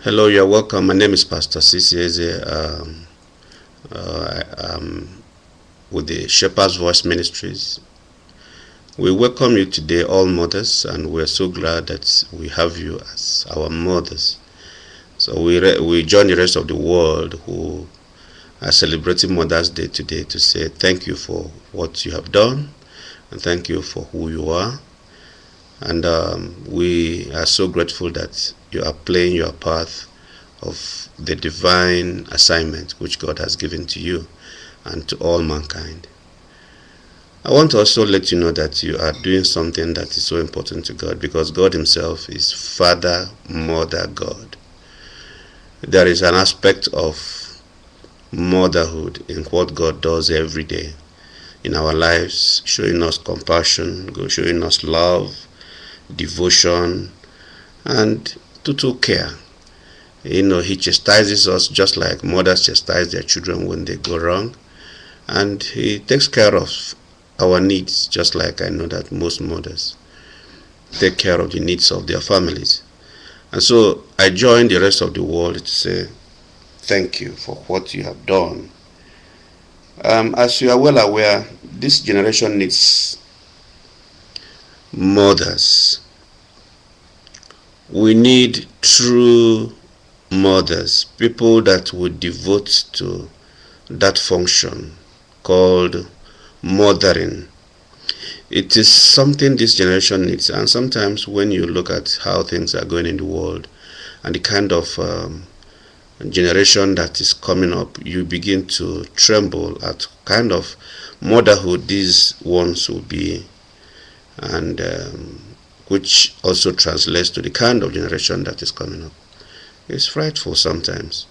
Hello, you're welcome. My name is Pastor Cece. I'm with the Shepherd's Voice Ministries. We welcome you today, all mothers, and we're so glad that we have you as our mothers. So we join the rest of the world who are celebrating Mother's Day today to say thank you for what you have done and thank you for who you are. And we are so grateful that you are playing your part of the divine assignment which God has given to you and to all mankind. I want to also let you know that you are doing something that is so important to God, because God himself is Father, Mother, God. There is an aspect of motherhood in what God does every day in our lives, showing us compassion, showing us love, devotion, and total care. He chastises us just like mothers chastise their children when they go wrong, and he takes care of our needs just like I know that most mothers take care of the needs of their families. And so I join the rest of the world to say thank you for what you have done. As you are well aware, this generation needs mothers. We need true mothers, people that would devote to that function called mothering. It is something this generation needs, and sometimes when you look at how things are going in the world and the kind of generation that is coming up, you begin to tremble at kind of motherhood these ones will be, and which also translates to the kind of generation that is coming up. It's frightful sometimes,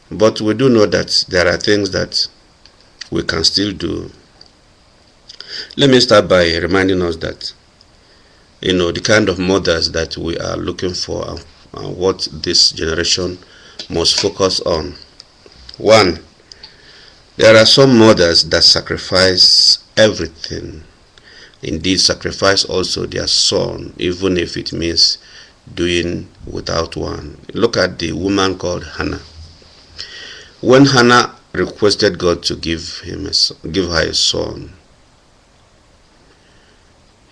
but we do know that there are things that we can still do. Let me start by reminding us that the kind of mothers that we are looking for and what this generation must focus on. One, there are some mothers that sacrifice everything, indeed sacrifice also their son, even if it means doing without one. Look at the woman called Hannah. When Hannah requested God to give her a son,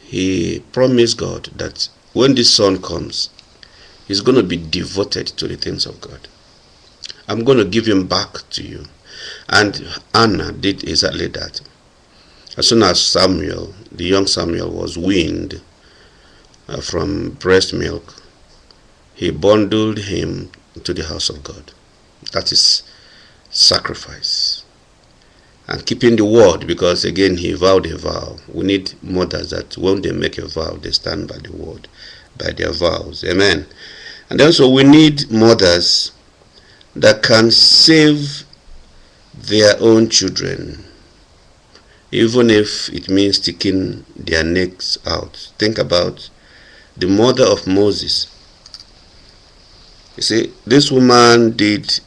he promised God that when this son comes, he's going to be devoted to the things of God. I'm going to give him back to you. And Hannah did exactly that. As soon as Samuel, the young Samuel, was weaned from breast milk, he bundled him to the house of God. That is sacrifice. And keeping the word, because again he vowed a vow. We need mothers that when they make a vow, they stand by the word, by their vows. Amen. And also we need mothers that can save their own children, even if it means sticking their necks out. Think about the mother of Moses. You see, this woman did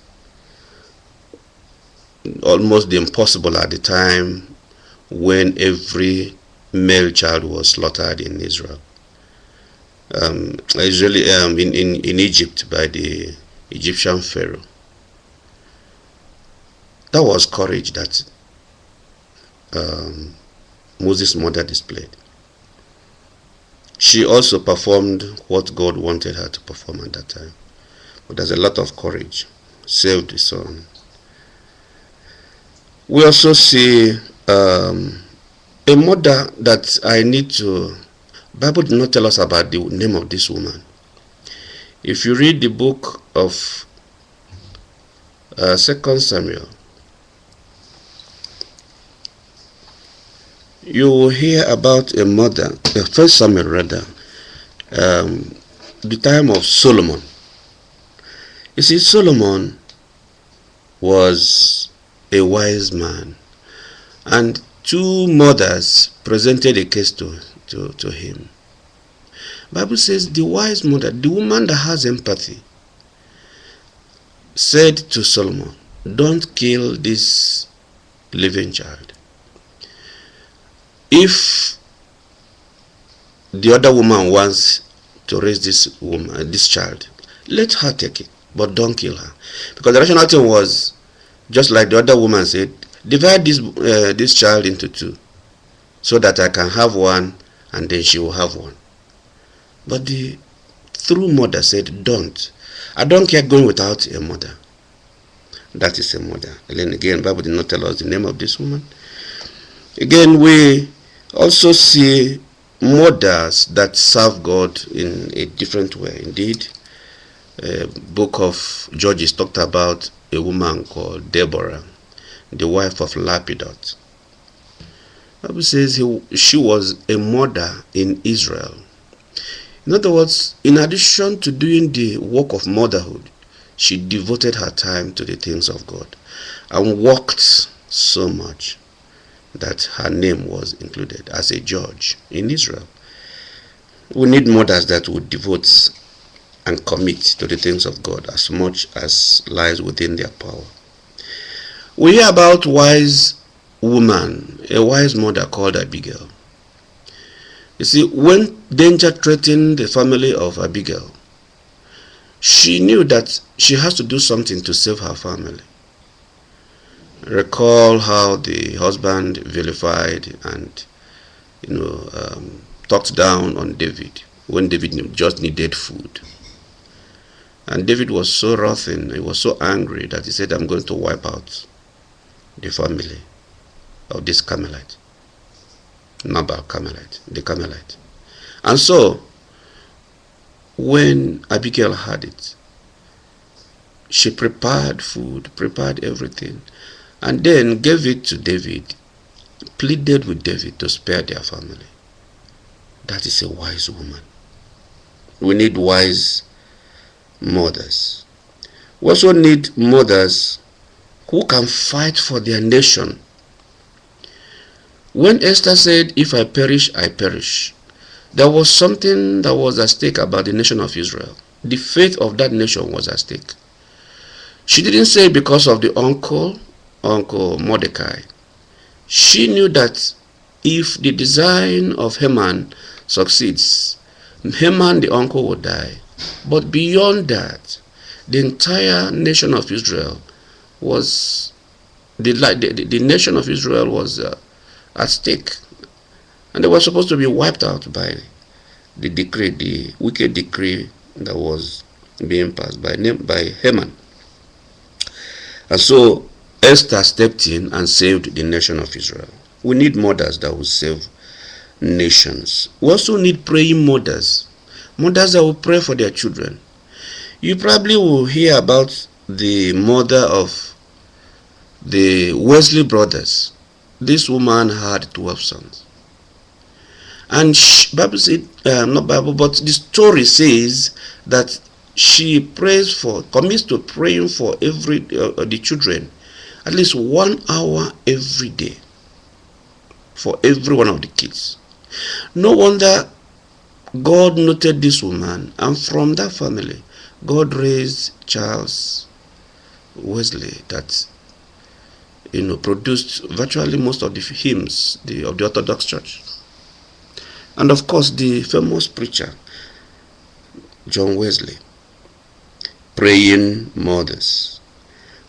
almost the impossible at the time when every male child was slaughtered in Israel. Usually in Egypt by the Egyptian Pharaoh. That was courage that Moses' mother displayed. She also performed what God wanted her to perform at that time. But there's a lot of courage. Saved the son. We also see a mother that I need to... Bible did not tell us about the name of this woman. If you read the book of 2 Samuel, you will hear about a mother, 1 Samuel rather, the time of Solomon. You see, Solomon was a wise man, and two mothers presented a case to him. Bible says the wise mother, the woman that has empathy, said to Solomon, don't kill this living child. If the other woman wants to raise this child, let her take it. but don't kill her. Because the rational thing was, just like the other woman said, divide this child into two, so that I can have one and then she will have one. But the true mother said, don't. I don't care going without a mother. That is a mother. And then again, the Bible did not tell us the name of this woman. Again, we also see mothers that serve God in a different way. Indeed, book of Judges talked about a woman called Deborah, the wife of Lapidot. The Bible says she was a mother in Israel. In other words, in addition to doing the work of motherhood, she devoted her time to the things of God and worked so much that her name was included as a judge in Israel. We need mothers that would devote and commit to the things of God as much as lies within their power. We hear about wise woman, a wise mother called Abigail. You see, when danger threatened the family of Abigail, she knew that she has to do something to save her family. Recall how the husband vilified and talked down on David when David just needed food. And David was so wroth, he was so angry that he said, I'm going to wipe out the family of this Carmelite. Nabal Carmelite, the Carmelite. And so, when Abigail had it, she prepared food, prepared everything, and then gave it to David, pleaded with David to spare their family. That is a wise woman. We need wise mothers. We also need mothers who can fight for their nation. When Esther said, if I perish, I perish, there was something that was at stake about the nation of Israel. The faith of that nation was at stake. She didn't say because of the uncle Mordecai. She knew that if the design of Haman succeeds, Haman the uncle will die. But beyond that, the entire nation of Israel was, the nation of Israel was at stake. And they were supposed to be wiped out by the decree, the wicked decree that was being passed by Haman. And so Esther stepped in and saved the nation of Israel. We need mothers that will save nations. We also need praying mothers. Mothers that will pray for their children. You probably will hear about the mother of the Wesley brothers. This woman had 12 sons. And Bible said, not Bible, but the story says that she commits to praying for the children at least 1 hour every day for every one of the kids. No wonder God noted this woman, and from that family, God raised Charles Wesley that produced virtually most of the hymns of the Orthodox Church. And of course, the famous preacher, John Wesley. Praying mothers.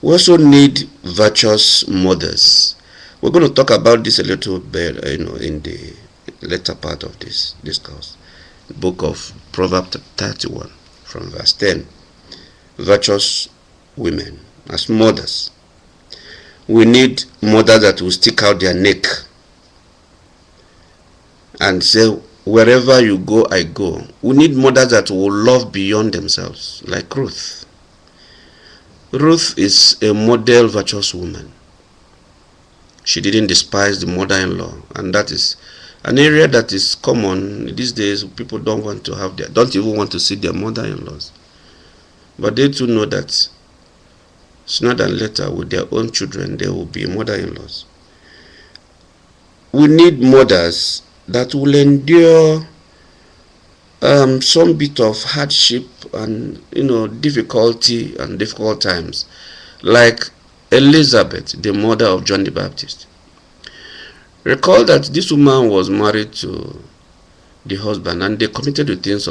We also need virtuous mothers. We're going to talk about this a little bit, in the later part of this discourse. The book of Proverbs 31, from verse 10. Virtuous women as mothers. We need mothers that will stick out their neck and say, wherever you go, I go. We need mothers that will love beyond themselves, like Ruth. Ruth is a model virtuous woman. She didn't despise the mother-in-law, and that is an area that is common these days. People don't even want to see their mother-in-laws. But they too know that sooner than later, with their own children, they will be mother-in-laws. We need mothers that will endure some bit of hardship and difficulty and difficult times, like Elizabeth, the mother of John the Baptist. Recall that this woman was married to the husband, and they committed the things of